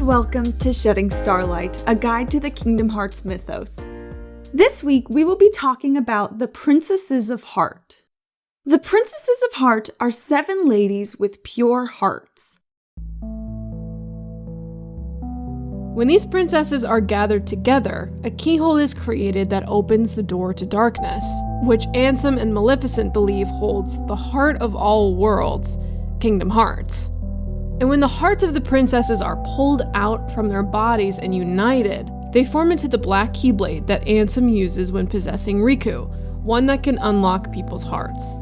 welcome to Shedding Starlight, a guide to the Kingdom Hearts mythos. This week, we will be talking about the Princesses of Heart. The Princesses of Heart are 7 ladies with pure hearts. When these princesses are gathered together, a keyhole is created that opens the door to darkness, which Ansem and Maleficent believe holds the heart of all worlds, Kingdom Hearts. And when the hearts of the princesses are pulled out from their bodies and united, they form into the black keyblade that Ansem uses when possessing Riku, one that can unlock people's hearts.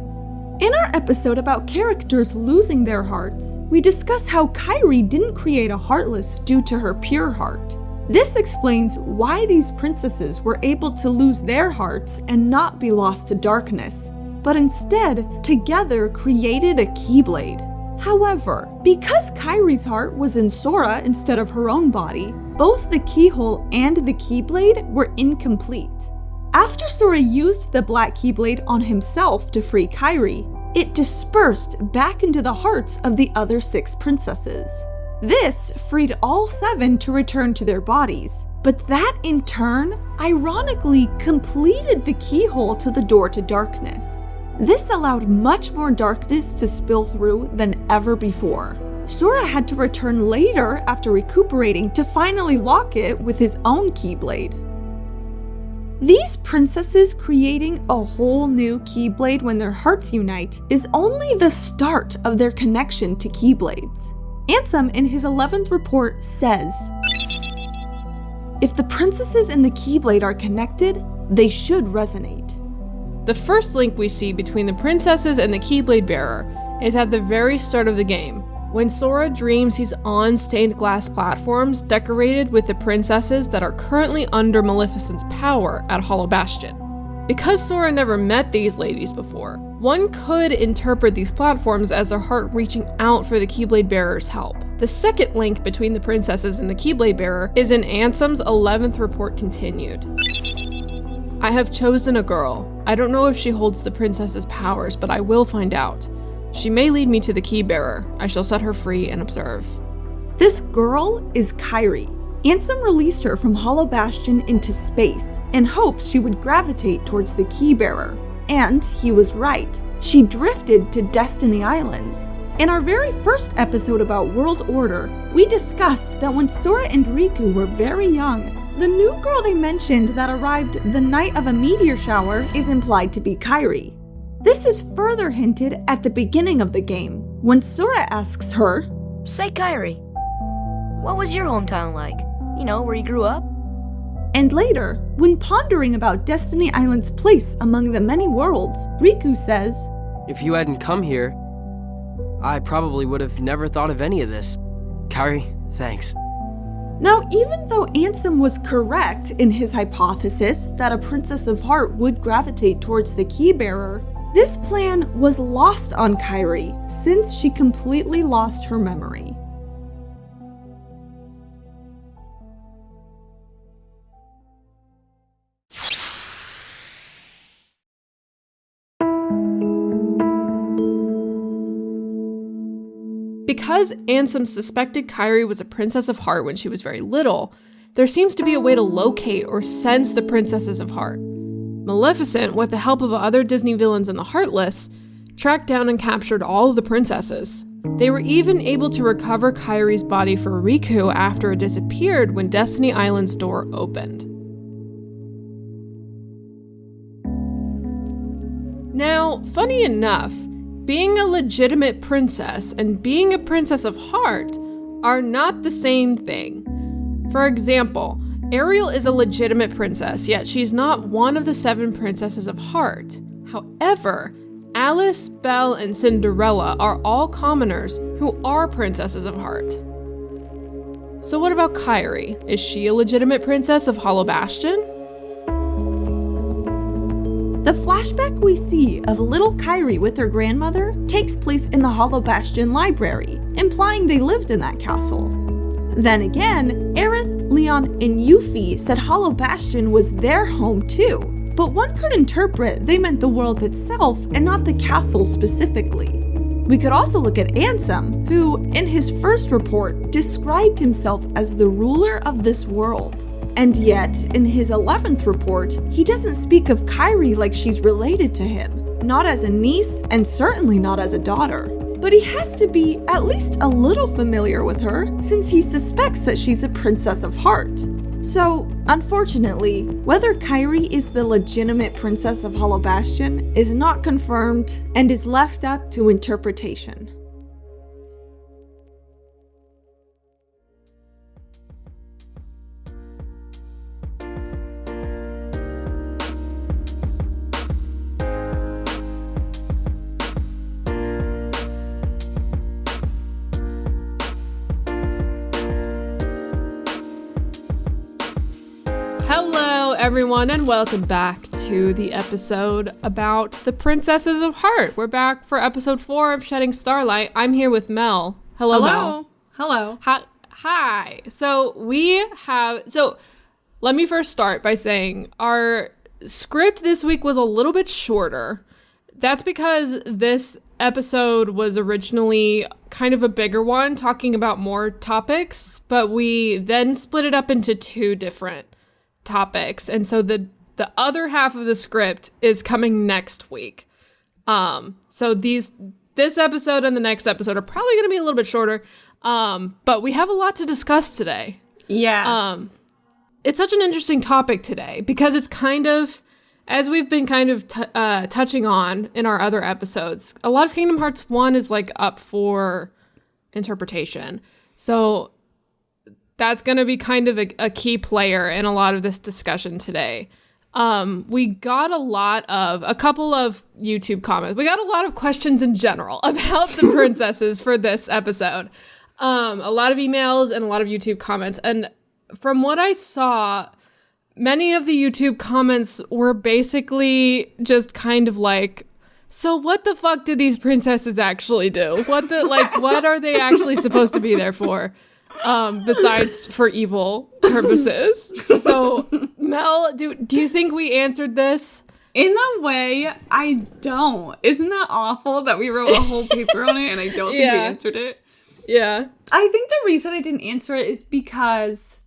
In our episode about characters losing their hearts, we discuss how Kairi didn't create a Heartless due to her pure heart. This explains why these princesses were able to lose their hearts and not be lost to darkness, but instead, together created a Keyblade. However, because Kairi's heart was in Sora instead of her own body, both the keyhole and the Keyblade were incomplete. After Sora used the black Keyblade on himself to free Kairi, it dispersed back into the hearts of the other 6 princesses. This freed all 7 to return to their bodies, but that in turn, ironically, completed the keyhole to the door to darkness. This allowed much more darkness to spill through than ever before. Sora had to return later after recuperating to finally lock it with his own Keyblade. These princesses creating a whole new Keyblade when their hearts unite is only the start of their connection to Keyblades. Ansem in his 11th report says, "If the princesses and the Keyblade are connected, they should resonate." The first link we see between the princesses and the Keyblade bearer is at the very start of the game, when Sora dreams he's on stained glass platforms decorated with the princesses that are currently under Maleficent's power at Hollow Bastion. Because Sora never met these ladies before, one could interpret these platforms as their heart reaching out for the Keyblade bearer's help. The second link between the princesses and the Keyblade bearer is in Ansem's 11th report continued. "I have chosen a girl. I don't know if she holds the princess's powers, but I will find out. She may lead me to the key bearer. I shall set her free and observe." This girl is Kairi. Ansem released her from Hollow Bastion into space in hopes she would gravitate towards the key bearer. And he was right. She drifted to Destiny Islands. In our very first episode about World Order, we discussed that when Sora and Riku were very young, the new girl they mentioned that arrived the night of a meteor shower is implied to be Kairi. This is further hinted at the beginning of the game, when Sora asks her, "Say, Kairi, what was your hometown like? You know, where you grew up?" And later, when pondering about Destiny Island's place among the many worlds, Riku says, "If you hadn't come here, I probably would have never thought of any of this. Kairi, thanks." Now, even though Ansem was correct in his hypothesis that a Princess of Heart would gravitate towards the key bearer, this plan was lost on Kairi since she completely lost her memory. Because Ansem suspected Kairi was a Princess of Heart when she was very little, there seems to be a way to locate or sense the Princesses of Heart. Maleficent, with the help of other Disney villains in the Heartless, tracked down and captured all of the princesses. They were even able to recover Kairi's body for Riku after it disappeared when Destiny Island's door opened. Now, funny enough, being a legitimate princess and being a Princess of Heart are not the same thing. For example, Ariel is a legitimate princess, yet she's not one of the 7 Princesses of Heart. However, Alice, Belle, and Cinderella are all commoners who are Princesses of Heart. So what about Kairi? Is she a legitimate princess of Hollow Bastion? The flashback we see of little Kairi with her grandmother takes place in the Hollow Bastion library, implying they lived in that castle. Then again, Aerith, Leon, and Yuffie said Hollow Bastion was their home too, but one could interpret they meant the world itself and not the castle specifically. We could also look at Ansem, who, in his first report, described himself as the ruler of this world. And yet, in his 11th report, he doesn't speak of Kairi like she's related to him. Not as a niece, and certainly not as a daughter. But he has to be at least a little familiar with her, since he suspects that she's a princess of heart. So, unfortunately, whether Kairi is the legitimate princess of Hollow Bastion is not confirmed and is left up to interpretation. Hello, everyone, and welcome back to the episode about the Princesses of Heart. We're back for episode 4 of Shedding Starlight. I'm here with Mel. Hello, Mel. Hello. Hi. So let me first start by saying our script this week was a little bit shorter. That's because this episode was originally kind of a bigger one, talking about more topics, but we then split it up into 2 different topics, and so the other half of the script is coming next week. So this episode and the next episode are probably going to be a little bit shorter, but we have a lot to discuss today. Yes. It's such an interesting topic today because it's kind of, as we've been kind of touching on in our other episodes, a lot of Kingdom Hearts 1 is like up for interpretation. So that's going to be kind of a key player in a lot of this discussion today. We got a couple of YouTube comments. We got a lot of questions in general about the princesses for this episode. A lot of emails and a lot of YouTube comments. And from what I saw, many of the YouTube comments were basically just kind of like, so what the fuck did these princesses actually do? What are they actually supposed to be there for? Besides for evil purposes. So, Mel, do you think we answered this? In a way, I don't. Isn't that awful that we wrote a whole paper on it and I don't think we answered it? Yeah. I think the reason I didn't answer it is because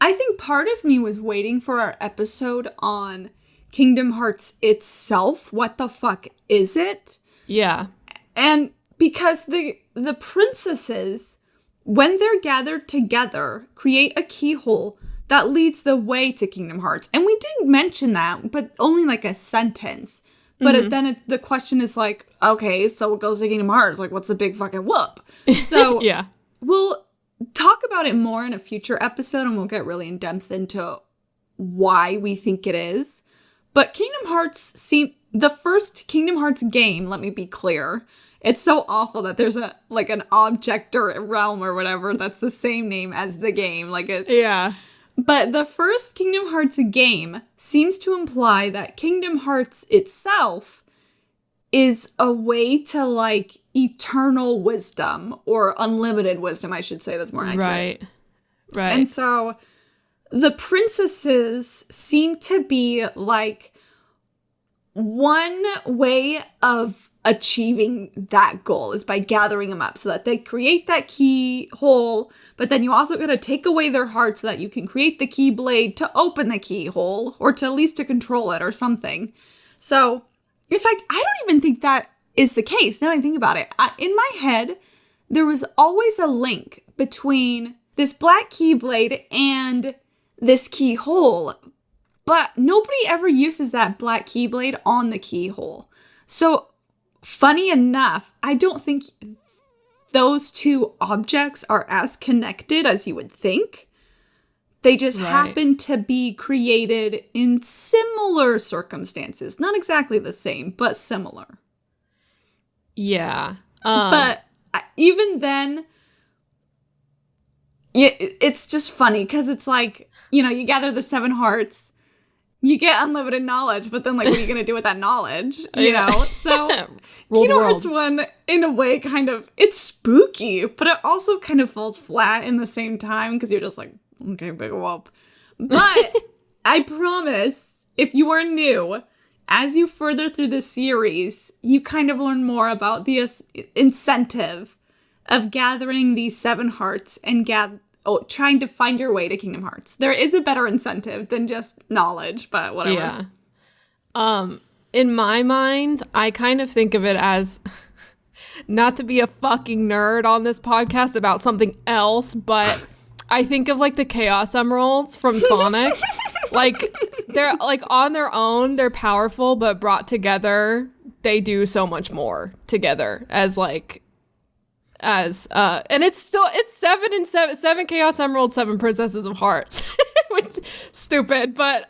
I think part of me was waiting for our episode on Kingdom Hearts itself. What the fuck is it? Yeah. And because the princesses, when they're gathered together, create a keyhole that leads the way to Kingdom Hearts. And we did mention that, but only like a sentence. But then the question is like, okay, so it goes to Kingdom Hearts. Like, what's the big fucking whoop? So yeah, we'll talk about it more in a future episode, and we'll get really in depth into why we think it is. But Kingdom Hearts the first Kingdom Hearts game, let me be clear, it's so awful that there's an object or a realm or whatever that's the same name as the game. Yeah. But the first Kingdom Hearts game seems to imply that Kingdom Hearts itself is a way to like eternal wisdom or unlimited wisdom, I should say. That's more accurate. Right. And so the princesses seem to be like one way of achieving that goal is by gathering them up so that they create that keyhole, but then you also got to take away their heart so that you can create the keyblade to open the keyhole or to at least to control it or something. So, in fact, I don't even think that is the case. Now I think about it. In my head, there was always a link between this black keyblade and this keyhole, but nobody ever uses that black keyblade on the keyhole. So, funny enough, I don't think those two objects are as connected as you would think. They just happen to be created in similar circumstances. Not exactly the same, but similar. Yeah. But even then, it's just funny because it's like, you gather the 7 hearts. You get unlimited knowledge, but then, what are you going to do with that knowledge? You know? So, Kingdom Hearts 1, in a way, it's spooky, but it also kind of falls flat in the same time, because you're just like, okay, big whoop. But, I promise, if you are new, as you further through the series, you kind of learn more about the incentive of gathering these 7 hearts and trying to find your way to Kingdom Hearts. There is a better incentive than just knowledge, but whatever. Yeah. In my mind, I kind of think of it as, not to be a fucking nerd on this podcast about something else, but I think of like the Chaos Emeralds from Sonic. Like, they're like on their own, they're powerful, but brought together, they do so much more together and it's 7 Chaos Emeralds, 7 Princesses of Hearts. Stupid, but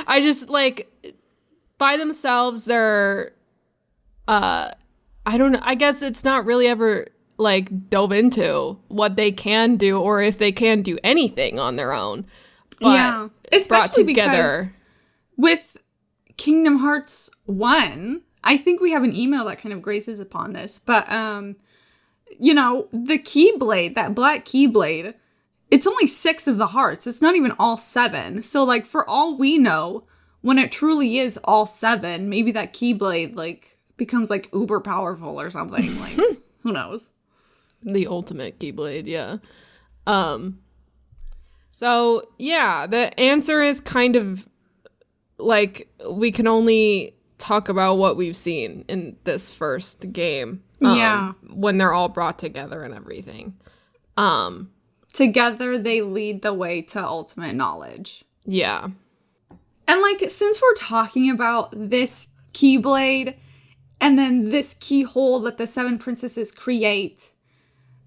I just like, by themselves, they're, I don't know, I guess it's not really ever like dove into what they can do or if they can do anything on their own. But yeah, especially together. Because with Kingdom Hearts 1, I think we have an email that kind of graces upon this, but you know, the Keyblade, that black Keyblade, it's only 6 of the hearts. It's not even all 7. So like, for all we know, when it truly is all 7, maybe that Keyblade like becomes like uber powerful or something. Like, who knows? The ultimate Keyblade, yeah. So, yeah, the answer is kind of like, we can only talk about what we've seen in this first game. When they're all brought together and everything. Together, they lead the way to ultimate knowledge. Yeah. And like, since we're talking about this Keyblade and then this keyhole that the 7 princesses create,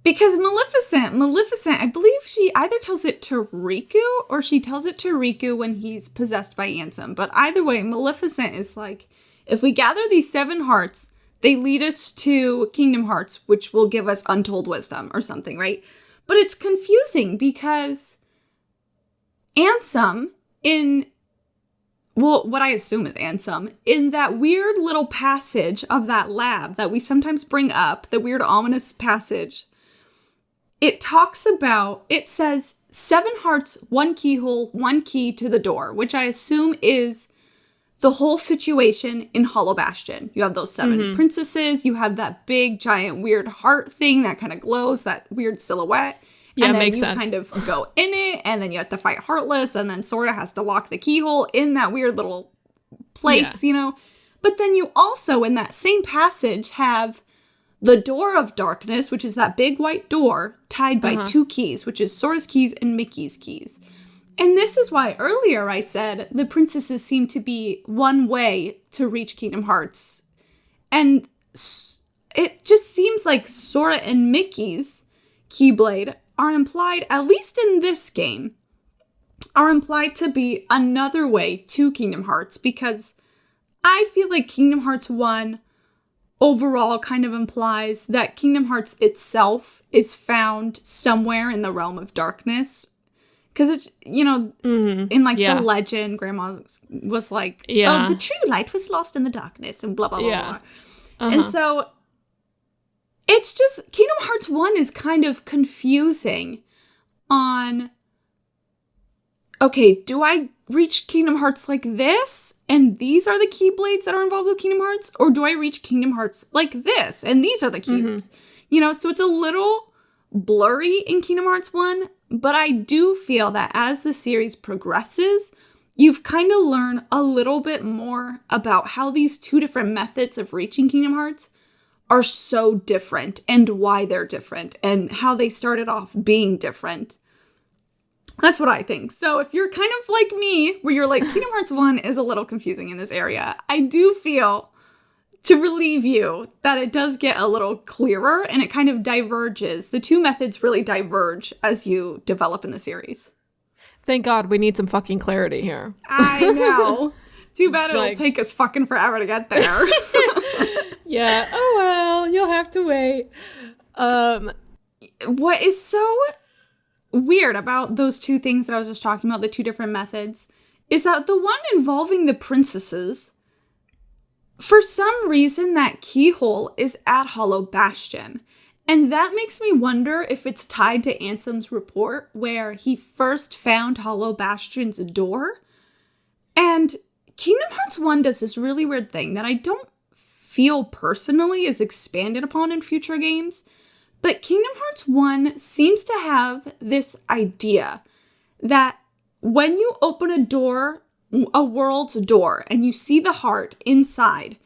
because Maleficent, I believe she either tells it to Riku or she tells it to Riku when he's possessed by Ansem. But either way, Maleficent is like, if we gather these 7 hearts, they lead us to Kingdom Hearts, which will give us untold wisdom or something, right? But it's confusing because Ansem what I assume is Ansem, in that weird little passage of that lab that we sometimes bring up, the weird ominous passage, it says 7 hearts, 1 keyhole, 1 key to the door, which I assume is the whole situation in Hollow Bastion. You have those 7 princesses, you have that big, giant, weird heart thing that kind of glows, that weird silhouette. Yeah, and then makes you sense. kind of go in it, and then you have to fight Heartless, and then Sora has to lock the keyhole in that weird little place, you know? But then you also, in that same passage, have the Door of Darkness, which is that big white door, tied by 2 keys, which is Sora's keys and Mickey's keys. And this is why earlier I said the princesses seem to be one way to reach Kingdom Hearts. And it just seems like Sora and Mickey's Keyblade are implied, at least in this game, are implied to be another way to Kingdom Hearts, because I feel like Kingdom Hearts 1 overall kind of implies that Kingdom Hearts itself is found somewhere in the realm of darkness. Because it's, you know, in like the legend, Grandma was like, oh, the true light was lost in the darkness and blah, blah, blah, blah. And so it's just, Kingdom Hearts 1 is kind of confusing on, okay, do I reach Kingdom Hearts like this? And these are the Keyblades that are involved with Kingdom Hearts? Or do I reach Kingdom Hearts like this? And these are the keys. You know, so it's a little blurry in Kingdom Hearts 1. But I do feel that as the series progresses, you've kind of learned a little bit more about how these 2 different methods of reaching Kingdom Hearts are so different and why they're different and how they started off being different. That's what I think. So if you're kind of like me, where you're like, Kingdom Hearts 1 is a little confusing in this area, I do feel, to relieve you, that it does get a little clearer and it kind of diverges. The 2 methods really diverge as you develop in the series. Thank God, we need some fucking clarity here. I know. Too bad it'll take us fucking forever to get there. Yeah. Oh well, you'll have to wait. What is so weird about those 2 things that I was just talking about, the 2 different methods, is that the one involving the princesses, for some reason that keyhole is at Hollow Bastion. And that makes me wonder if it's tied to Ansem's report where he first found Hollow Bastion's door. And Kingdom Hearts 1 does this really weird thing that I don't feel personally is expanded upon in future games. But Kingdom Hearts 1 seems to have this idea that when you open a door, a world's door, and you see the heart inside,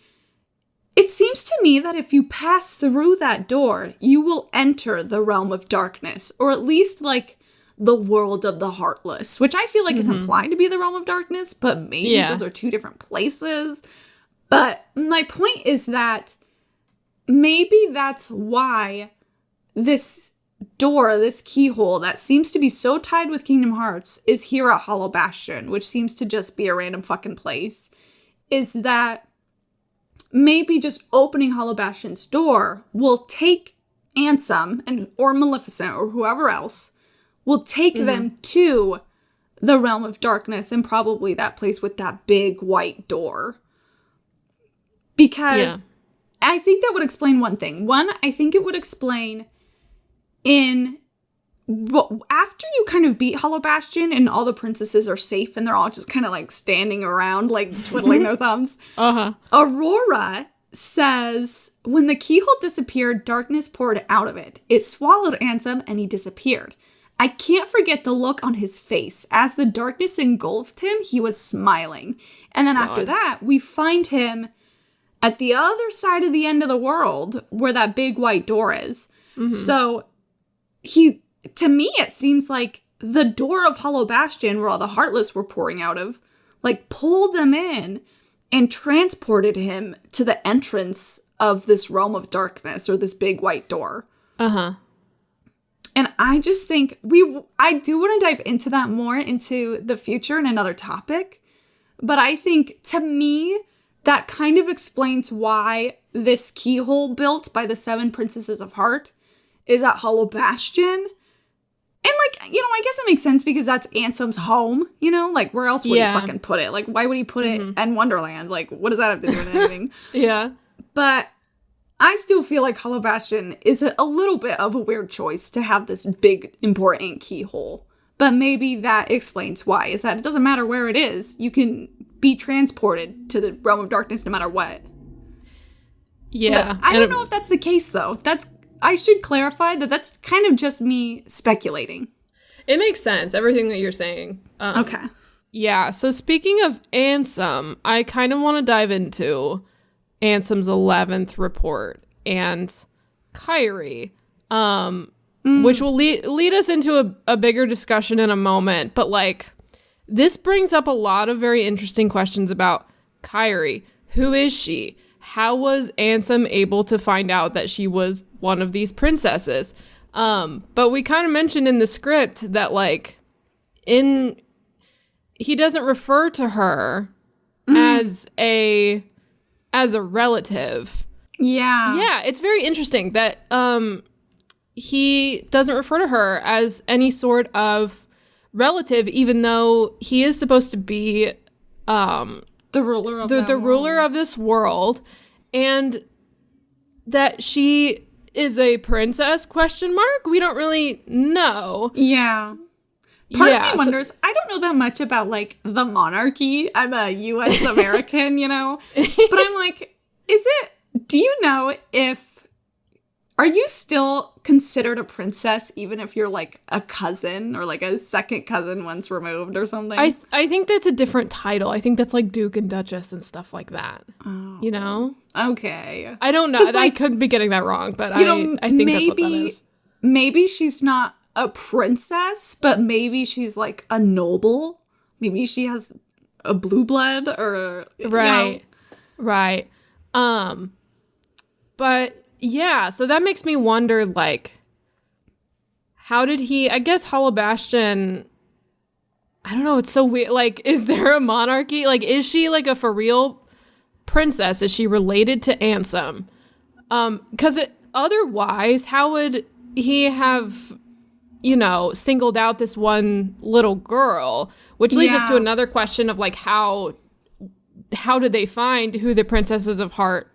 it seems to me that if you pass through that door, you will enter the realm of darkness, or at least like the world of the heartless, which I feel like is implied to be the realm of darkness, but maybe those are two different places. But my point is that maybe that's why this door, this keyhole that seems to be so tied with Kingdom Hearts is here at Hollow Bastion, which seems to just be a random fucking place, is that maybe just opening Hollow Bastion's door will take Ansem or Maleficent or whoever else will take them to the realm of darkness and probably that place with that big white door. Because I think that would explain one thing. One, I think it would explain after you kind of beat Hollow Bastion and all the princesses are safe and they're all just kind of like standing around like twiddling their thumbs. Aurora says, when the keyhole disappeared, darkness poured out of it. It swallowed Ansem and he disappeared. I can't forget the look on his face. As the darkness engulfed him, he was smiling. And then after that, we find him at the other side of the end of the world where that big white door is. So to me, it seems like the door of Hollow Bastion where all the Heartless were pouring out of, like pulled them in and transported him to the entrance of this realm of darkness or this big white door. And I just think I do want to dive into that more into the future in another topic. But I think, to me, that kind of explains why this keyhole built by the 7 Princesses of Heart is at Hollow Bastion. And, like, you know, I guess it makes sense because that's Ansem's home, you know? Like, where else would he fucking put it? Like, why would he put it in Wonderland? Like, what does that have to do with anything? But I still feel like Hollow Bastion is a little bit of a weird choice to have this big, important keyhole. But maybe that explains why, is that it doesn't matter where it is. You can be transported to the realm of darkness no matter what. But I don't know if that's the case, though. I should clarify that that's kind of just me speculating. It makes sense, everything that you're saying. Okay. Yeah, so speaking of Ansem, I kind of want to dive into Ansem's 11th report and Kairi, which will lead us into a bigger discussion in a moment. But, like, this brings up a lot of very interesting questions about Kairi. Who is she? How was Ansem able to find out that she was one of these princesses? But we kind of mentioned in the script that, like, he doesn't refer to her as a relative. Yeah, it's very interesting that he doesn't refer to her as any sort of relative, even though he is supposed to be the ruler of the ruler of this world, and that she is a princess ? We don't really know. Part of me wonders, I don't know that much about, like, the monarchy. I'm a U.S. American, you know? But I'm like, do you know are you still considered a princess even if you're, like, a cousin or, like, a second cousin once removed or something? I think that's a different title. I think that's, like, Duke and Duchess and stuff like that. Oh. You know? Okay. I don't know. Like, I could be getting that wrong, but I think that's what that is. Maybe she's not a princess, but maybe she's like a noble. Maybe she has a blue blood or right. But yeah, so that makes me wonder, like, how did he? I guess Hollow Bastion. I don't know. It's so weird. Like, is there a monarchy? Like, is she like a for real princess? Is she related to Ansem? Because otherwise, how would he have, you know, singled out this one little girl, which leads us to another question of, like, how did they find who the Princesses of Heart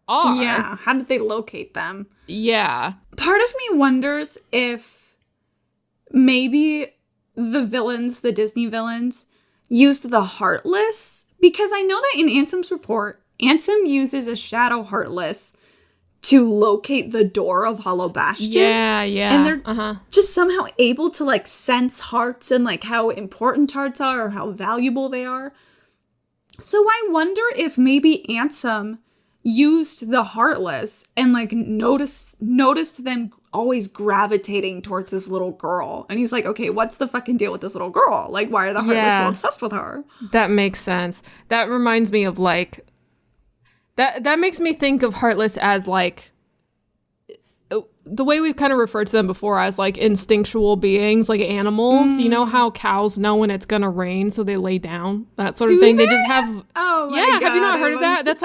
are? Yeah, how did they locate them? Yeah. Part of me wonders if maybe the Disney villains, used the Heartless Because I know that in Ansem's report, Ansem uses a shadow heartless to locate the door of Hollow Bastion. Yeah. And they're just somehow able to like sense hearts and like how important hearts are or how valuable they are. So I wonder if maybe Ansem used the heartless and like noticed them always gravitating towards this little girl. And he's like, okay, what's the fucking deal with this little girl? Like, why are the heartless so obsessed with her? That makes sense. That reminds me of like, that makes me think of heartless as like, the way we've kind of referred to them before as like instinctual beings, like animals. You know how cows know when it's gonna rain, so they lay down, that sort of thing. They just have. Oh my God, have you not heard of that? That's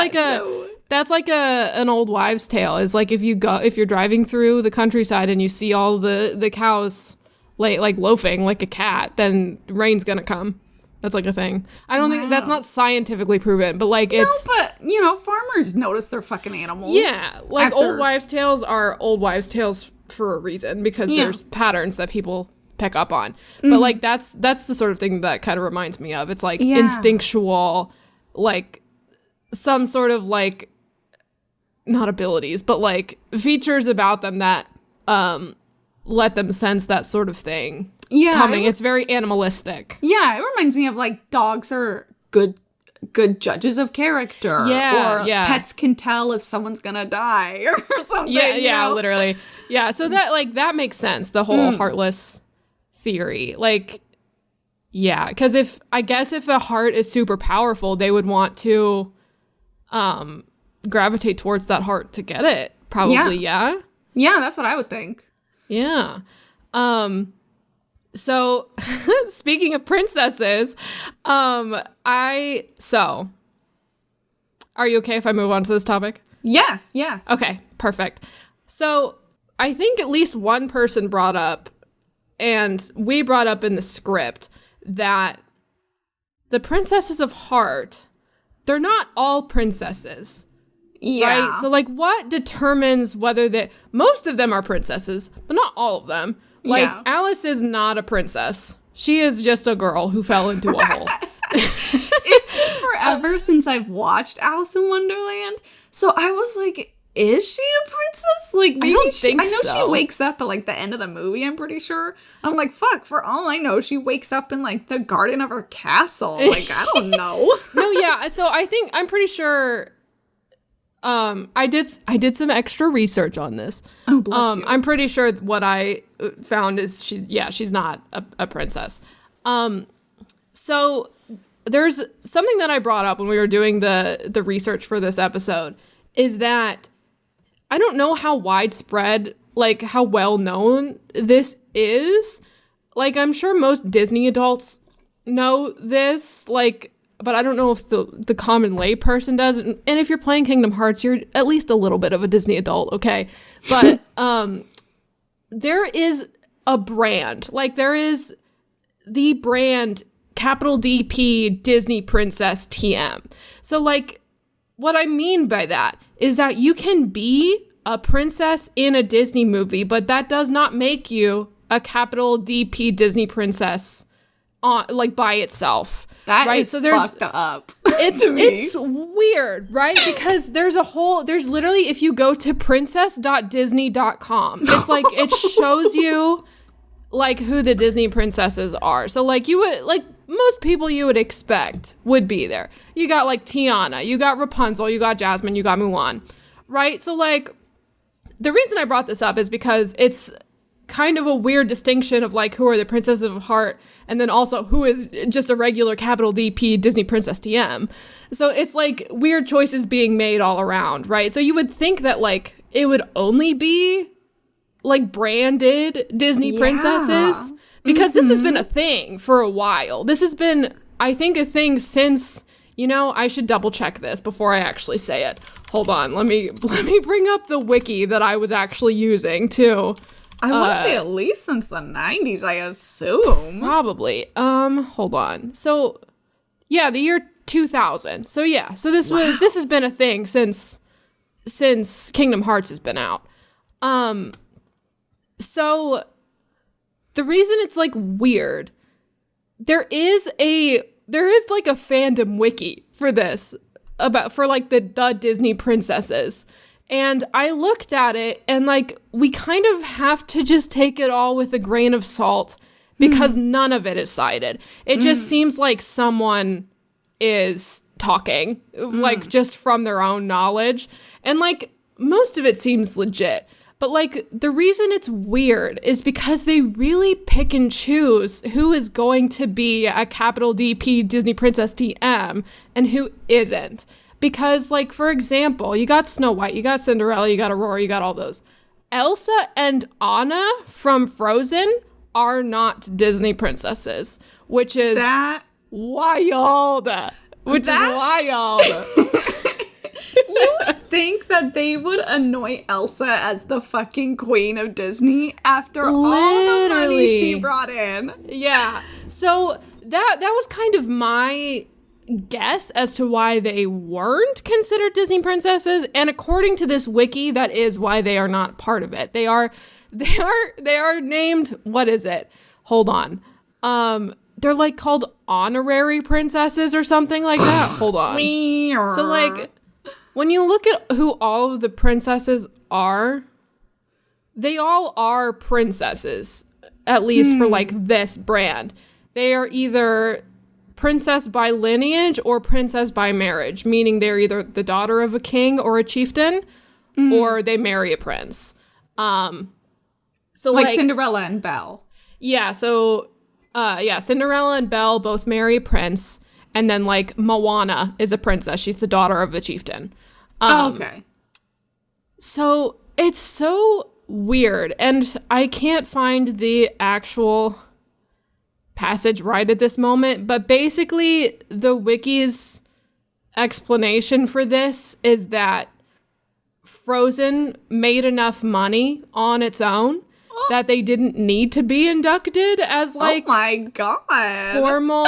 like an old wives' tale. Is like if you're driving through the countryside and you see all the cows like loafing like a cat, then rain's gonna come. That's like a thing. I don't think that's not scientifically proven, but like it's. No, but you know, farmers notice their fucking animals. Yeah, like old wives' tales are old wives' tales for a reason, because there's patterns that people pick up on. But like that's the sort of thing that kind of reminds me of. It's like instinctual, like some sort of like not abilities, but like features about them that let them sense that sort of thing. Coming. It's very animalistic. Yeah, it reminds me of like dogs are good judges of character. Yeah, or pets can tell if someone's gonna die or something. Yeah, literally. Yeah, so that makes sense. The whole heartless theory, like, yeah, because if a heart is super powerful, they would want to gravitate towards that heart to get it. Probably, yeah. Yeah, that's what I would think. Yeah. So, speaking of princesses, are you okay if I move on to this topic? Yes. Okay, perfect. So, I think at least one person brought up, and we brought up in the script, that the princesses of heart, they're not all princesses. Yeah. Right? So, like, what determines whether most of them are princesses, but not all of them. Like, Alice is not a princess. She is just a girl who fell into a hole. It's been forever since I've watched Alice in Wonderland. So I was like, is she a princess? Like, maybe I don't think I know so. she wakes up at like the end of the movie, I'm pretty sure. I'm like, fuck, for all I know, she wakes up in like the garden of her castle. Like, I don't know. No, yeah. So I'm pretty sure. I did some extra research on this. Oh, bless you. I'm pretty sure what I found is she's not a princess. So there's something that I brought up when we were doing the research for this episode, is that I don't know how widespread, like how well known this is. Like, I'm sure most Disney adults know this, like, but I don't know if the common lay person does. And if you're playing Kingdom Hearts, you're at least a little bit of a Disney adult, okay? But there is a brand. Like, there is the brand capital DP Disney Princess TM. So, like, what I mean by that is that you can be a princess in a Disney movie, but that does not make you a capital DP Disney princess like by itself. That right? is so there's, fucked up. It's weird, right? Because there's literally, if you go to princess.disney.com, it's like, it shows you like who the Disney princesses are. So like you would, like most people you would expect would be there. You got like Tiana, you got Rapunzel, you got Jasmine, you got Mulan, right? So like the reason I brought this up is because it's kind of a weird distinction of like who are the princesses of heart and then also who is just a regular capital DP Disney Princess TM. So it's like weird choices being made all around, right? So you would think that like it would only be like branded Disney princesses, because this has been a thing for a while. This has been, I think, a thing since, I should double check this before I actually say it. Hold on, let me bring up the wiki that I was actually using too. I want to say at least since the 90s, I assume. Probably. Hold on. So, yeah, the year 2000. So yeah, so this has been a thing since Kingdom Hearts has been out. So the reason it's like weird, there is like a fandom wiki for this, for like the Disney princesses. And I looked at it and like, we kind of have to just take it all with a grain of salt because none of it is cited. It just seems like someone is talking, like just from their own knowledge. And like, most of it seems legit. But like, the reason it's weird is because they really pick and choose who is going to be a capital DP Disney Princess DM and who isn't. Because like, for example, you got Snow White, you got Cinderella, you got Aurora, you got all those. Elsa and Anna from Frozen are not Disney princesses, which is wild. Which is wild. You would think that they would anoint Elsa as the fucking queen of Disney after all the money she brought in. Yeah. So that was kind of my guess as to why they weren't considered Disney princesses. And according to this wiki, that is why they are not part of it. They are named, what is it? Hold on. They're like called honorary princesses or something like that. Hold on. So like, when you look at who all of the princesses are, they all are princesses, at least for like this brand. They are either princess by lineage or princess by marriage, meaning they're either the daughter of a king or a chieftain, or they marry a prince. So like Cinderella and Belle. Yeah, so Cinderella and Belle both marry a prince. And then, like, Moana is a princess. She's the daughter of a chieftain. Okay. So, it's so weird. And I can't find the actual passage right at this moment. But basically, the wiki's explanation for this is that Frozen made enough money on its own that they didn't need to be inducted as, like, oh my God, formal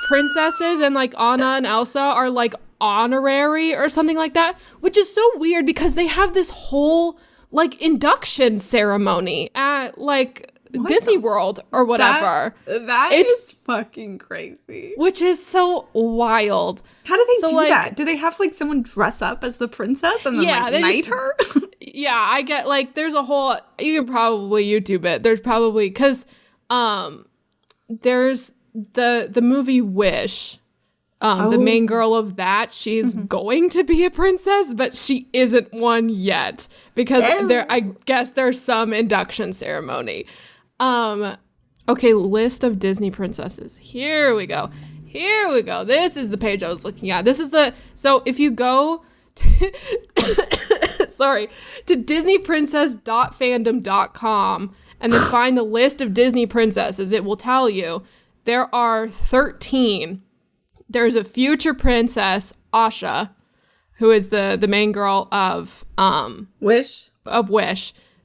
princesses, and like Anna and Elsa are like honorary or something like that, which is so weird because they have this whole like induction ceremony at like Disney World or whatever. That is fucking crazy. Which is so wild. How do they do that? Do they have like someone dress up as the princess and then like knight her? Yeah, I get like there's a whole, you can probably YouTube it. There's probably, because there's the movie Wish. The main girl of that, she's going to be a princess, but she isn't one yet because I guess there's some induction ceremony. Okay, list of Disney princesses. Here we go. This is the page I was looking at. So if you go to, to disneyprincess.fandom.com and then find the list of Disney princesses, it will tell you there are 13. There's a future princess, Asha, who is the main girl of Wish.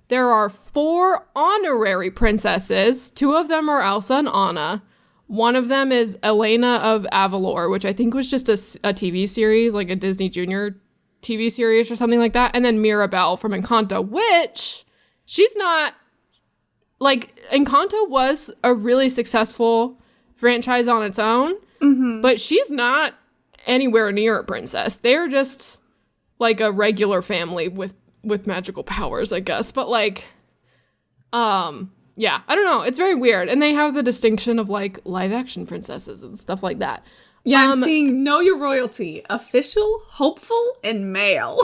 There are 4 honorary princesses. 2 of them are Elsa and Anna. One of them is Elena of Avalor, which I think was just a TV series, like a Disney Junior TV series or something like that. And then Mirabelle from Encanto, which she's not, like, Encanto was a really successful franchise on its own, but she's not anywhere near a princess. They're just like a regular family with magical powers, I guess. But like, yeah, I don't know. It's very weird. And they have the distinction of like live action princesses and stuff like that. Yeah, I'm seeing Know Your Royalty, official, hopeful, and male.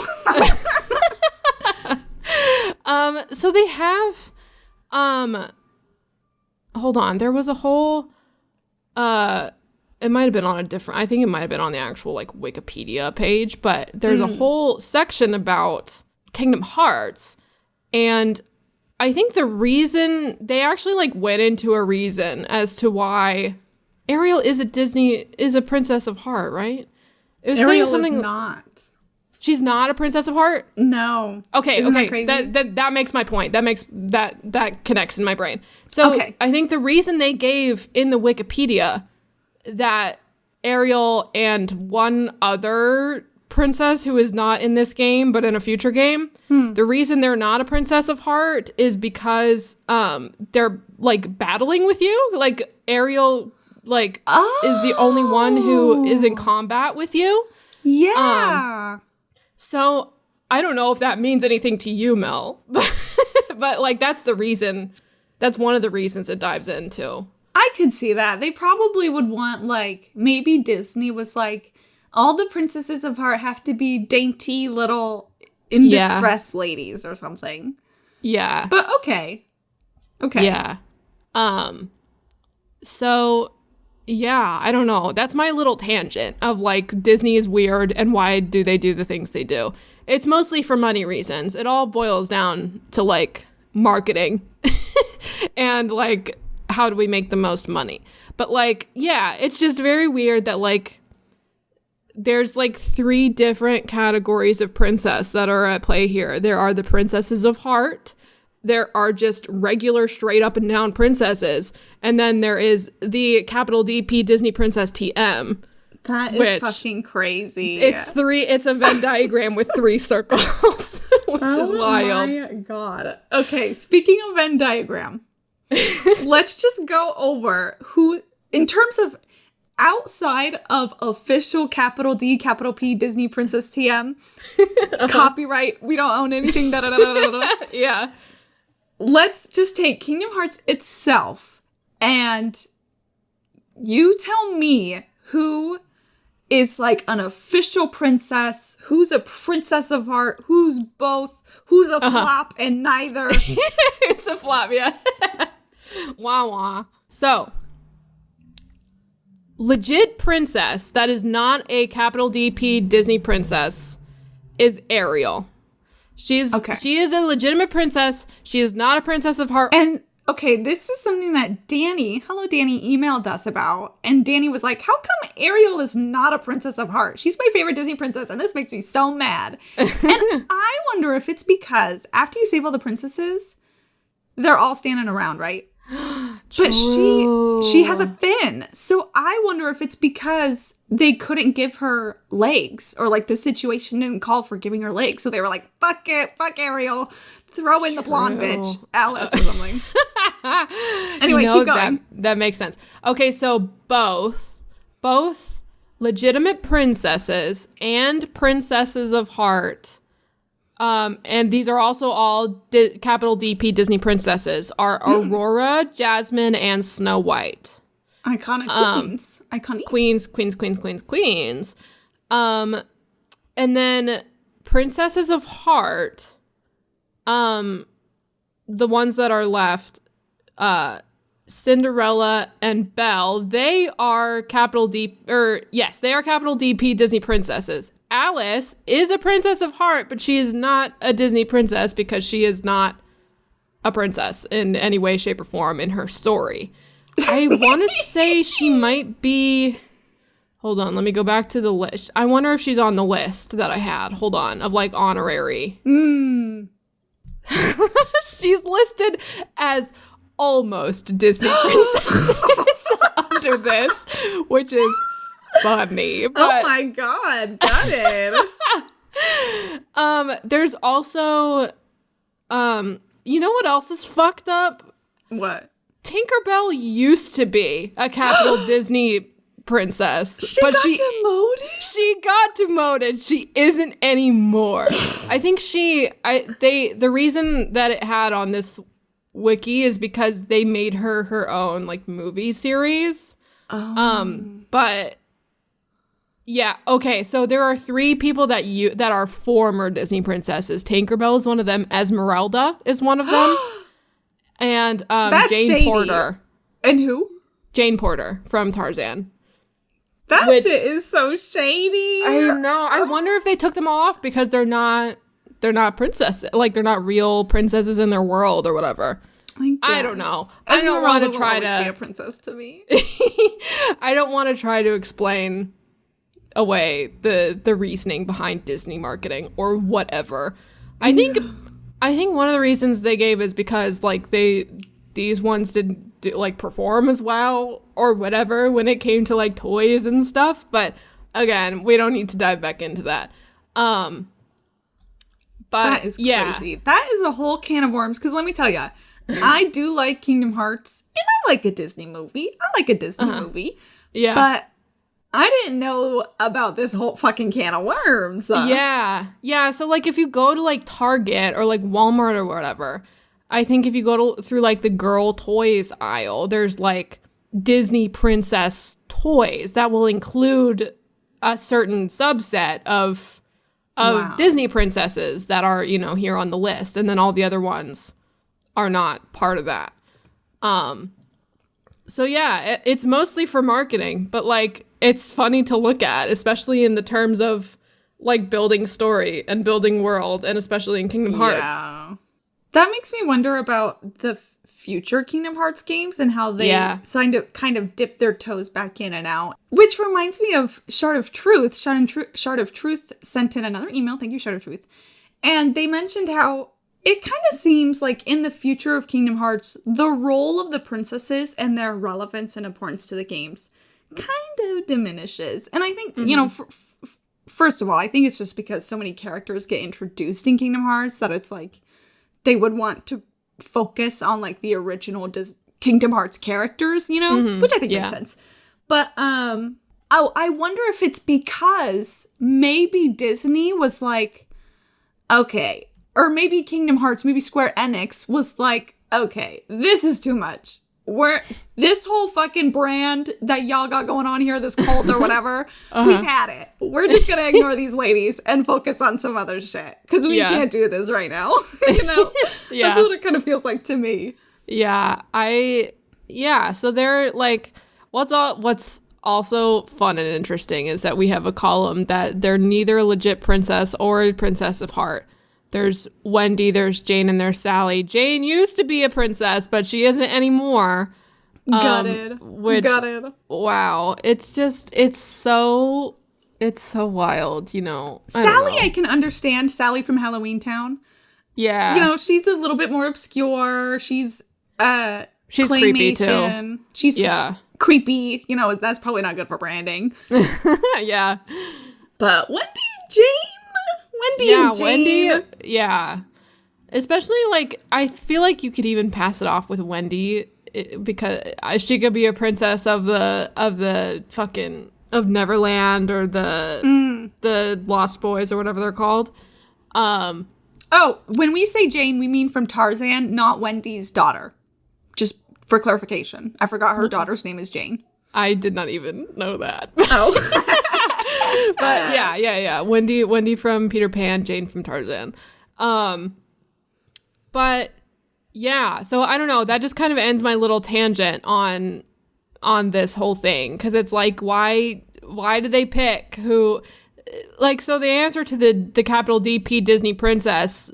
So they have, hold on, there was a whole, it might have been on I think it might have been on the actual like Wikipedia page, but there's a whole section about Kingdom Hearts. And I think the reason they actually like went into a reason as to why Ariel is a princess of heart, right? It was Ariel saying something, is not. She's not a princess of heart? No. Okay, Isn't okay. That makes my point. That connects in my brain. So okay. I think the reason they gave in the Wikipedia that Ariel and one other princess who is not in this game but in a future game, the reason they're not a princess of heart is because they're like battling with you. Like Ariel like is the only one who is in combat with you. Yeah. So I don't know if that means anything to you, Mel, but like that's the reason. That's one of the reasons it dives into. I could see that. They probably would want, like, maybe Disney was like, all the princesses of heart have to be dainty little in distress ladies or something. Yeah. But okay. Okay. Yeah. So yeah, I don't know. That's my little tangent of like Disney is weird and why do they do the things they do? It's mostly for money reasons. It all boils down to like marketing and like how do we make the most money? But like, yeah, it's just very weird that like there's like 3 different categories of princess that are at play here. There are the princesses of heart. There are just regular straight up and down princesses. And then there is the capital DP Disney Princess TM. That is fucking crazy. It's a Venn diagram with 3 circles, which is wild. Oh my God. Okay, speaking of Venn diagram, let's just go over who, in terms of outside of official capital D, capital P, Disney Princess TM, copyright, we don't own anything, da da da da da. Yeah. Let's just take Kingdom Hearts itself, and you tell me who is like an official princess, who's a princess of heart, who's both, who's a flop and neither. It's a flop, yeah. Wah wah. So, legit princess that is not a capital DP Disney princess is Ariel. She is a legitimate princess. She is not a princess of heart. And okay, this is something that Dani emailed us about. And Dani was like, how come Ariel is not a princess of heart? She's my favorite Disney princess, and this makes me so mad. And I wonder if it's because after you save all the princesses, they're all standing around, right? But she has a fin. So I wonder if it's because they couldn't give her legs, or like the situation didn't call for giving her legs. So they were like, fuck Ariel. Throw in the blonde bitch, Alice or something. Anyway, keep going. That makes sense. Okay, so both legitimate princesses and princesses of heart, and these are also all capital DP Disney princesses, are Aurora, Jasmine, and Snow White. Iconic queens. Iconic Queens. And then princesses of heart, the ones that are left, Cinderella and Belle, they are capital DP Disney princesses. Alice is a princess of heart, but she is not a Disney princess because she is not a princess in any way, shape, or form in her story. I want to say she might be... Hold on, let me go back to the list. I wonder if she's on the list that I had. Hold on, of like honorary. She's listed as almost Disney princesses under this, which is funny. But, oh my God, got it. There's also, you know what else is fucked up? What? Tinkerbell used to be a capital Disney princess, She got demoted. She isn't anymore. I think the reason that it had on this wiki is because they made her own like movie series. But yeah, okay, so there are 3 people that are former Disney princesses. Tinkerbell is one of them. Esmeralda is one of them. And That's Jane shady. Porter. And who? Jane Porter from Tarzan. That shit is so shady. I know. I wonder if they took them all off because they're not princesses. Like, they're not real princesses in their world or whatever. I don't know. I don't want to try to be a princess to me. I don't want to try to explain away the reasoning behind Disney marketing or whatever. I think one of the reasons they gave is because like these ones didn't like perform as well or whatever when it came to like toys and stuff. But again, we don't need to dive back into that. But that is crazy. That is a whole can of worms. Because let me tell you, I do like Kingdom Hearts, and I like a Disney movie. I like a Disney movie. Yeah. But I didn't know about this whole fucking can of worms. Yeah. So, like, if you go to, like, Target or, like, Walmart or whatever, I think if you go through, like, the girl toys aisle, there's, like, Disney princess toys that will include a certain subset of Disney princesses that are, you know, here on the list. And then all the other ones are not part of that. So yeah, it's mostly for marketing, but like it's funny to look at, especially in the terms of like building story and building world, and especially in Kingdom Hearts. Yeah. That makes me wonder about the future Kingdom Hearts games and how they kind of dip their toes back in and out. Which reminds me of Shard of Truth. Shard of Truth sent in another email. Thank you, Shard of Truth. And they mentioned how it kind of seems like in the future of Kingdom Hearts, the role of the princesses and their relevance and importance to the games kind of diminishes. And I think, you know, first of all, I think it's just because so many characters get introduced in Kingdom Hearts that it's like they would want to focus on like the original Kingdom Hearts characters, you know, which I think makes sense. But I wonder if it's because maybe Disney was like, okay, or maybe Kingdom Hearts, maybe Square Enix was like, okay, this is too much. This whole fucking brand that y'all got going on here, this cult or whatever, we've had it. We're just going to ignore these ladies and focus on some other shit. Because we can't do this right now. You know? That's what it kind of feels like to me. Yeah. So they're like, what's also fun and interesting is that we have a column that they're neither a legit princess or a princess of heart. There's Wendy, there's Jane, and there's Sally. Jane used to be a princess, but she isn't anymore. Gutted. Wow. It's so wild, you know. Sally, I can understand. Sally from Halloween Town. Yeah. You know, she's a little bit more obscure. She's creepy too. She's creepy. You know, that's probably not good for branding. Yeah. But Wendy and Jane. Wendy, yeah. Especially, like, I feel like you could even pass it off with Wendy because she could be a princess of the fucking of Neverland or the Lost Boys or whatever they're called. Oh, when we say Jane, we mean from Tarzan, not Wendy's daughter. Just for clarification, I forgot her daughter's name is Jane. I did not even know that. Oh. But yeah. Wendy from Peter Pan, Jane from Tarzan. But yeah, so I don't know. That just kind of ends my little tangent on this whole thing, because it's like, why do they pick who? Like, so the answer to the capital DP Disney princess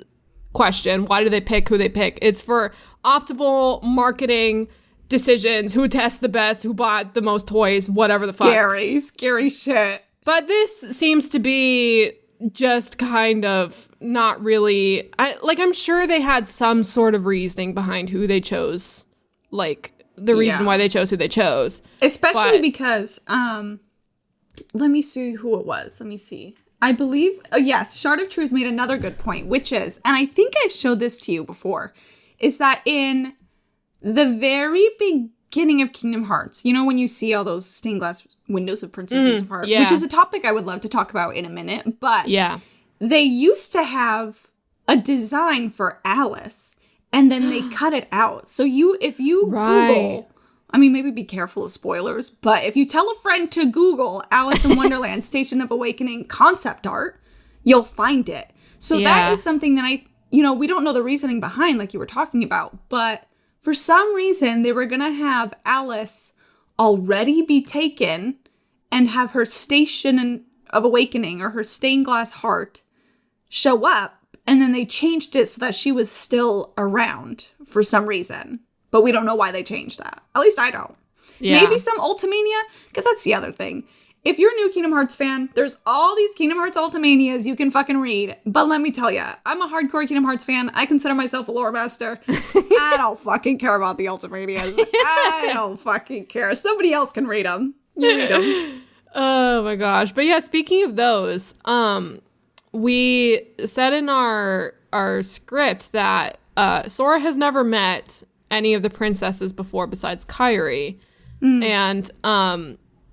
question, why do they pick who they pick? It's for optimal marketing decisions, who tests the best, who bought the most toys, whatever the fuck. Scary shit. But this seems to be just kind of not really. I'm sure they had some sort of reasoning behind who they chose, like the reason why they chose who they chose. Especially because, let me see who it was. Let me see. I believe, yes, Shard of Truth made another good point, which is, and I think I've showed this to you before, is that in the very beginning of Kingdom Hearts, you know, when you see all those stained glass windows of Princesses of Heart, which is a topic I would love to talk about in a minute, but they used to have a design for Alice, and then they cut it out. So if you Google, I mean, maybe be careful of spoilers, but if you tell a friend to Google Alice in Wonderland Station of Awakening concept art, you'll find it. So that is something that we don't know the reasoning behind, like you were talking about, but for some reason they were going to have Alice already be taken and have her Station of Awakening or her stained glass heart show up, and then they changed it so that she was still around for some reason. But we don't know why they changed that. At least I don't. Yeah. Maybe some Ultimania, because that's the other thing. If you're a new Kingdom Hearts fan, there's all these Kingdom Hearts Ultimanias you can fucking read. But let me tell you, I'm a hardcore Kingdom Hearts fan. I consider myself a lore master. I don't fucking care about the Ultimanias. I don't fucking care. Somebody else can read them. You read them. Oh my gosh. But yeah, speaking of those, we said in our script that Sora has never met any of the princesses before besides Kairi. And,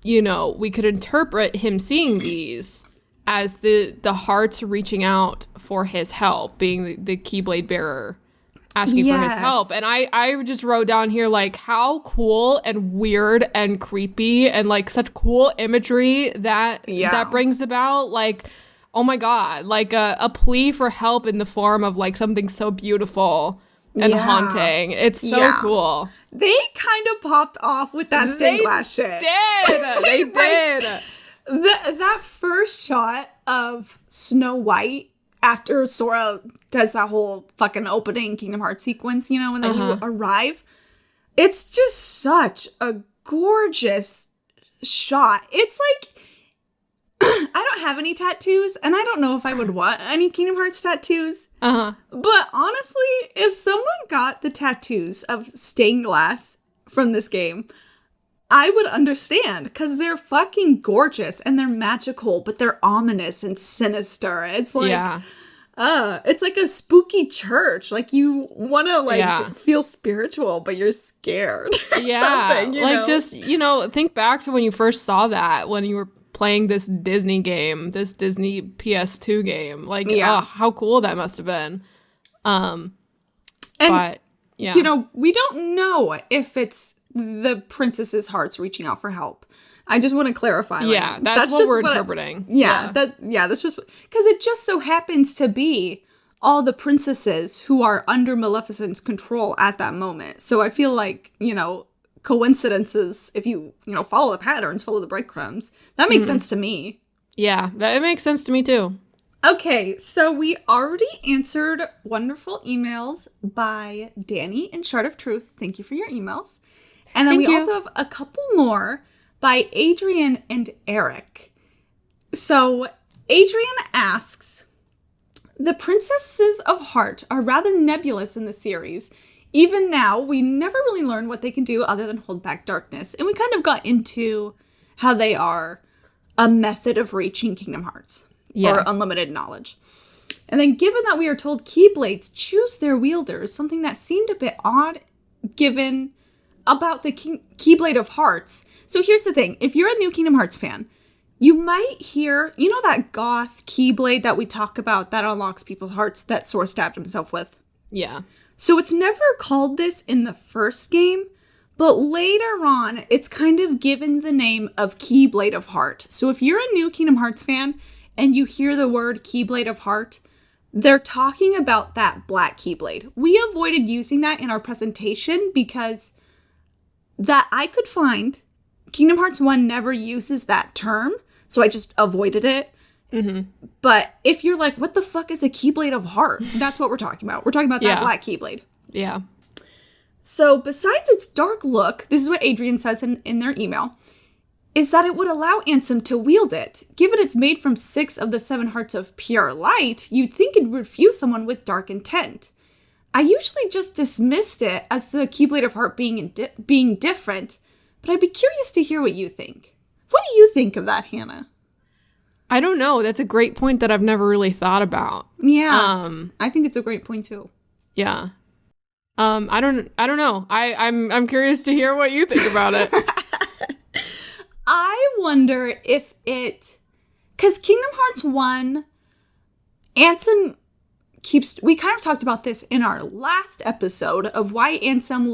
you know, we could interpret him seeing these as the hearts reaching out for his help, being the Keyblade bearer asking for his help. And I just wrote down here, like, how cool and weird and creepy and, like, such cool imagery that brings about. Like, oh my God, like a plea for help in the form of, like, something so beautiful and haunting. It's so cool. They kind of popped off with that stained glass shit. They did. That first shot of Snow White after Sora does that whole fucking opening Kingdom Hearts sequence, you know, when they arrive, it's just such a gorgeous shot. It's like, I don't have any tattoos, and I don't know if I would want any Kingdom Hearts tattoos. But honestly, if someone got the tattoos of stained glass from this game, I would understand, because they're fucking gorgeous and they're magical, but they're ominous and sinister. It's like, it's like a spooky church. Like, you want to feel spiritual, but you're scared. Just, you know, think back to when you first saw that, when you were playing this Disney game, this Disney PS2 game. Like, how cool that must have been. You know, we don't know if it's the princess's hearts reaching out for help. I just want to clarify. Like, that's what we're interpreting. That's just because it just so happens to be all the princesses who are under Maleficent's control at that moment. So I feel like, you know, coincidences, if you know, follow the patterns, follow the breadcrumbs, that makes sense to me. Yeah, that makes sense to me too. Okay, so we already answered wonderful emails by Dani and ShardofTruth. Thank you for your emails. And then we also have a couple more by Adrian and Eric. So Adrian asks, the princesses of heart are rather nebulous in the series. Even now, we never really learn what they can do other than hold back darkness. And we kind of got into how they are a method of reaching Kingdom Hearts. Or unlimited knowledge. And then given that we are told Keyblades choose their wielders, something that seemed a bit odd given about the Keyblade of Hearts. So here's the thing. If you're a new Kingdom Hearts fan, you might hear, you know, that goth Keyblade that we talk about that unlocks people's hearts that Sora stabbed himself with? Yeah. So it's never called this in the first game, but later on, it's kind of given the name of Keyblade of Heart. So if you're a new Kingdom Hearts fan and you hear the word Keyblade of Heart, they're talking about that black Keyblade. We avoided using that in our presentation because that I could find, Kingdom Hearts 1 never uses that term, so I just avoided it. But if you're like, what the fuck is a Keyblade of Heart? That's what we're talking about. We're talking about that black Keyblade. Yeah. So besides its dark look, this is what Adrian says in their email, is that it would allow Ansem to wield it. Given it's made from 6 of the 7 hearts of pure light, you'd think it would fuse someone with dark intent. I usually just dismissed it as the Keyblade of Heart being different, but I'd be curious to hear what you think. What do you think of that, Hannah? I don't know. That's a great point that I've never really thought about. Yeah. I think it's a great point too. Yeah. I don't know. I'm curious to hear what you think about it. I wonder if it, because Kingdom Hearts 1, Ansem we kind of talked about this in our last episode of why Ansem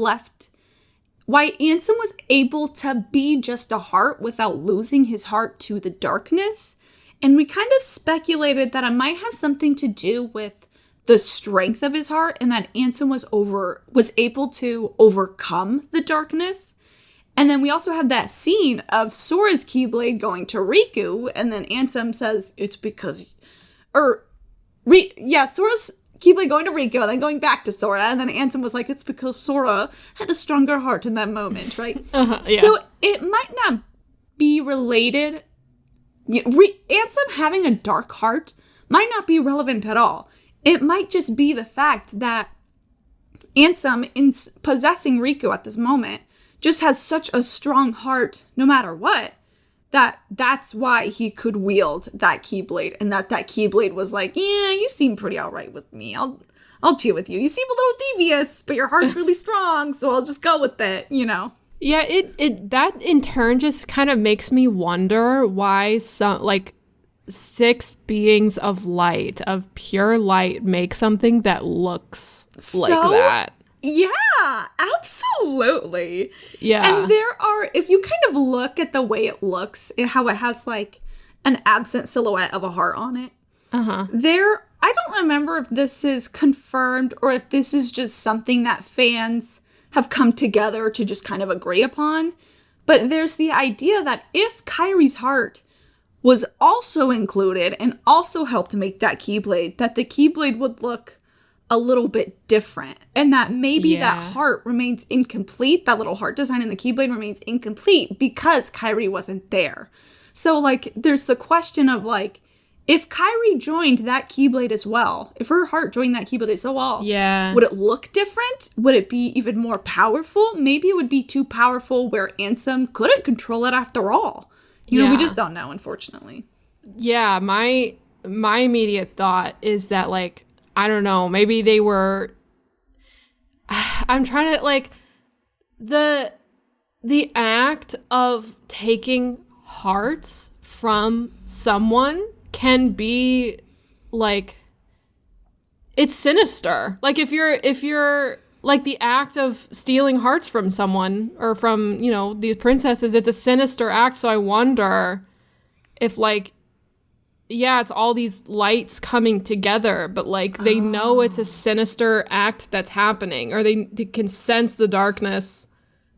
was able to be just a heart without losing his heart to the darkness. And we kind of speculated that it might have something to do with the strength of his heart and that Ansem was able to overcome the darkness. And then we also have that scene of Sora's Keyblade going to Riku, and then Ansem says, it's because, Sora's Keyblade going to Riku, and then going back to Sora, and then Ansem was like, it's because Sora had a stronger heart in that moment, right? So it might not be related. Ansem having a dark heart might not be relevant at all. It might just be the fact that Ansem, in possessing Riku at this moment, just has such a strong heart no matter what, that's why he could wield that Keyblade, and that Keyblade was like, yeah, you seem pretty alright with me. I'll cheat with you. You seem a little devious, but your heart's really strong, so I'll just go with it, you know? Yeah, it that in turn just kind of makes me wonder why some, like, 6 beings of light, of pure light, make something that looks like that. Yeah, absolutely. Yeah. And there are, if you kind of look at the way it looks, how it has like an absent silhouette of a heart on it. I don't remember if this is confirmed or if this is just something that fans have come together to just kind of agree upon. But there's the idea that if Kairi's heart was also included and also helped make that Keyblade, that the Keyblade would look a little bit different, and that maybe that heart remains incomplete, that little heart design in the Keyblade remains incomplete because Kairi wasn't there. So, like, there's the question of, like, if Kairi joined that Keyblade as well, if her heart joined that Keyblade as well, would it look different? Would it be even more powerful? Maybe it would be too powerful where Ansem couldn't control it after all. You know, we just don't know, unfortunately. Yeah, my immediate thought is that, like, I don't know, maybe they were, I'm trying to, like, the act of taking hearts from someone can be, like, it's sinister. Like, if you're like, the act of stealing hearts from someone or from, you know, these princesses, it's a sinister act. So I wonder if, like, yeah, it's all these lights coming together, but, like, they know it's a sinister act that's happening, or they can sense the darkness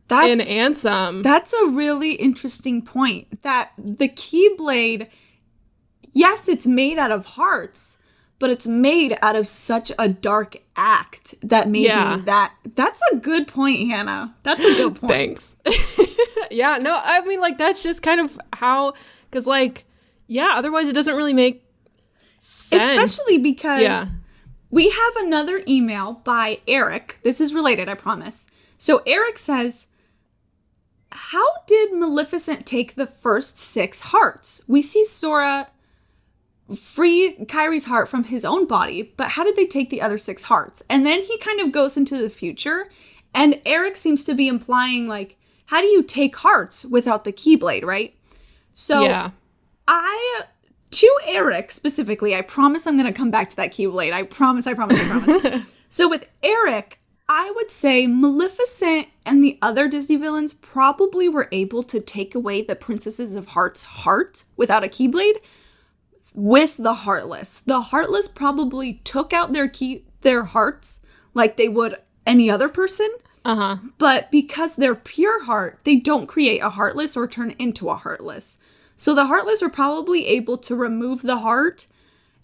in Ansem. That's a really interesting point, that the Keyblade, yes, it's made out of hearts, but it's made out of such a dark act that maybe that's a good point, Hannah. That's a good point. Thanks. Yeah, no, I mean, like, that's just kind of how, because, like, yeah, otherwise it doesn't really make sense. Especially because we have another email by Eric. This is related, I promise. So Eric says, how did Maleficent take the first 6 hearts? We see Sora free Kairi's heart from his own body, but how did they take the other 6 hearts? And then he kind of goes into the future, and Eric seems to be implying, like, how do you take hearts without the Keyblade, right? So to Eric specifically, I promise I'm going to come back to that Keyblade. I promise. So with Eric, I would say Maleficent and the other Disney villains probably were able to take away the Princesses of Heart's heart without a Keyblade with the Heartless. The Heartless probably took out their hearts like they would any other person. But because they're pure heart, they don't create a Heartless or turn into a Heartless. So the Heartless are probably able to remove the heart,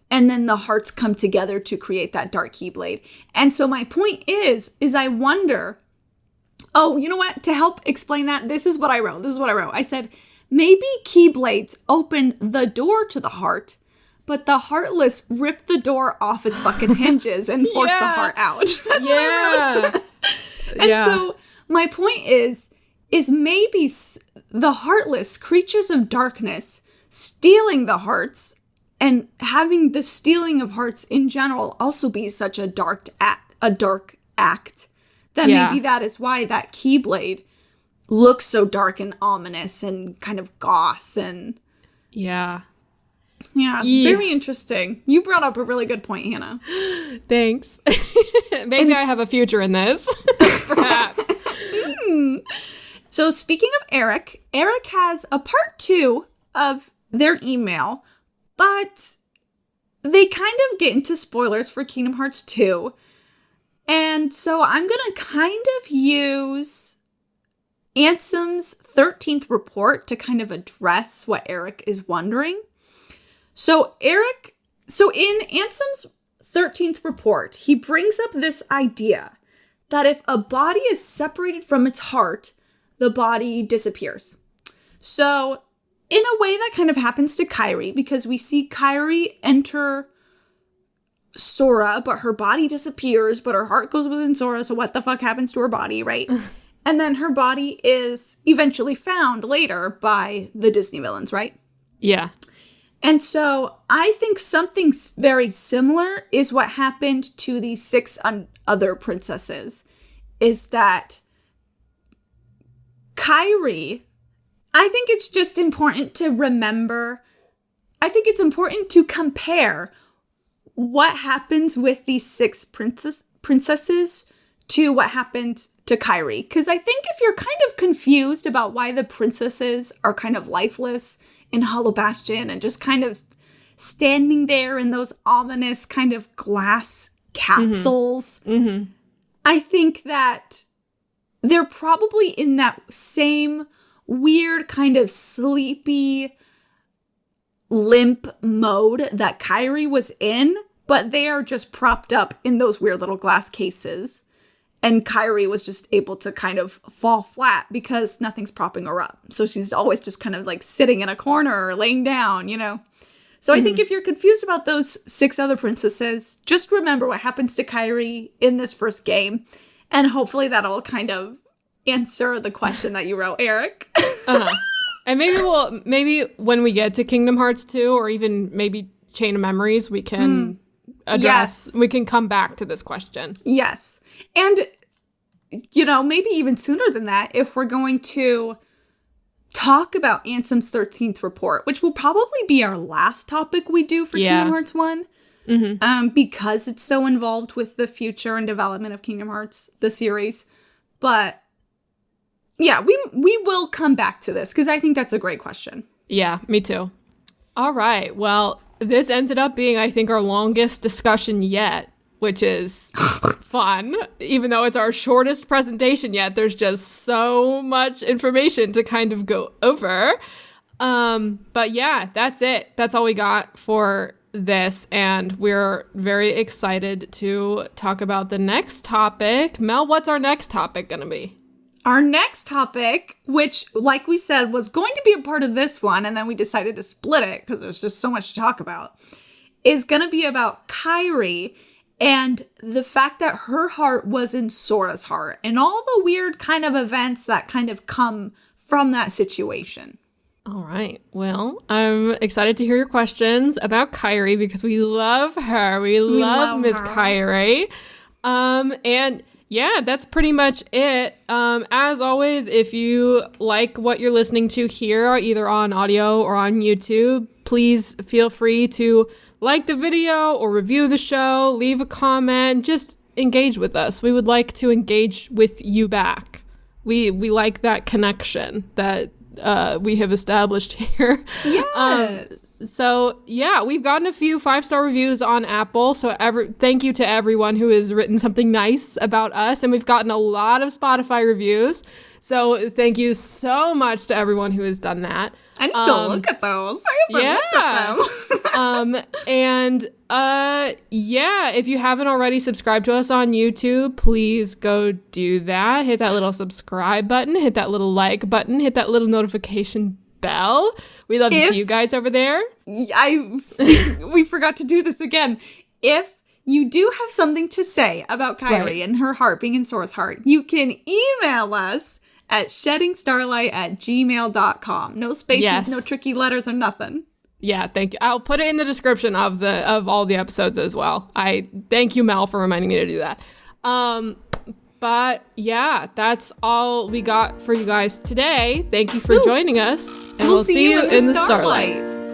and then the hearts come together to create that dark Keyblade. And so my point is I wonder, oh, you know what? To help explain that, this is what I wrote. I said, maybe Keyblades open the door to the heart, but the Heartless rip the door off its fucking hinges and force the heart out. That's what I wrote. And so my point is maybe the Heartless, creatures of darkness, stealing the hearts and having the stealing of hearts in general also be such a dark act that maybe that is why that Keyblade looks so dark and ominous and kind of goth and very interesting. You brought up a really good point, Hannah. Thanks. Maybe I have a future in this, perhaps. So speaking of Eric has a part 2 of their email, but they kind of get into spoilers for Kingdom Hearts 2. And so I'm going to kind of use Ansem's 13th report to kind of address what Eric is wondering. So in Ansem's 13th report, he brings up this idea that if a body is separated from its heart, the body disappears. So in a way that kind of happens to Kairi, because we see Kairi enter Sora, but her body disappears, but her heart goes within Sora, so what the fuck happens to her body, right? And then her body is eventually found later by the Disney villains, right? Yeah. And so I think something very similar is what happened to the 6 other princesses, is that Kairi, I think it's just important to remember, I think it's important to compare what happens with these 6 princesses to what happened to Kairi. Because I think if you're kind of confused about why the princesses are kind of lifeless in Hollow Bastion and just kind of standing there in those ominous kind of glass capsules, I think that they're probably in that same weird kind of sleepy, limp mode that Kairi was in, but they are just propped up in those weird little glass cases. And Kairi was just able to kind of fall flat because nothing's propping her up. So she's always just kind of like sitting in a corner or laying down, you know? So I think if you're confused about those 6 other princesses, just remember what happens to Kairi in this first game. And hopefully that'll kind of answer the question that you wrote, Eric. And maybe when we get to Kingdom Hearts 2 or even maybe Chain of Memories, we can we can come back to this question. Yes. And, you know, maybe even sooner than that, if we're going to talk about Ansem's 13th report, which will probably be our last topic we do for Kingdom Hearts 1, because it's so involved with the future and development of Kingdom Hearts, the series. But yeah, we will come back to this because I think that's a great question. Yeah, me too. All right. Well, this ended up being, I think, our longest discussion yet, which is fun. Even though it's our shortest presentation yet, there's just so much information to kind of go over. But yeah, that's it. That's all we got for this. And we're very excited to talk about the next topic. Mel, what's our next topic going to be? Our next topic, which, like we said, was going to be a part of this one, and then we decided to split it because there's just so much to talk about, is going to be about Kairi and the fact that her heart was in Sora's heart and all the weird kind of events that kind of come from that situation. All right. Well, I'm excited to hear your questions about Kairi because we love her. We love Miss Kairi. And yeah, that's pretty much it. As always, if you like what you're listening to here, either on audio or on YouTube, please feel free to like the video or review the show, leave a comment, just engage with us. We would like to engage with you back. We like that connection that we have established here. Yes. So yeah, we've gotten a few 5-star reviews on Apple. So thank you to everyone who has written something nice about us. And we've gotten a lot of Spotify reviews. So thank you so much to everyone who has done that. I need to look at those. I haven't looked at them. Yeah, if you haven't already subscribed to us on YouTube, please go do that. Hit that little subscribe button, hit that little like button, hit that little notification bell. We love to see you guys over there. We forgot to do this again. If you do have something to say about Kairi and her heart being in Sora's heart, you can email us at sheddingstarlight@gmail.com. No spaces, no tricky letters or nothing. Yeah, thank you. I'll put it in the description of all the episodes as well. I thank you, Mel, for reminding me to do that. But yeah, that's all we got for you guys today. Thank you for joining us, and we'll see you in the Starlight.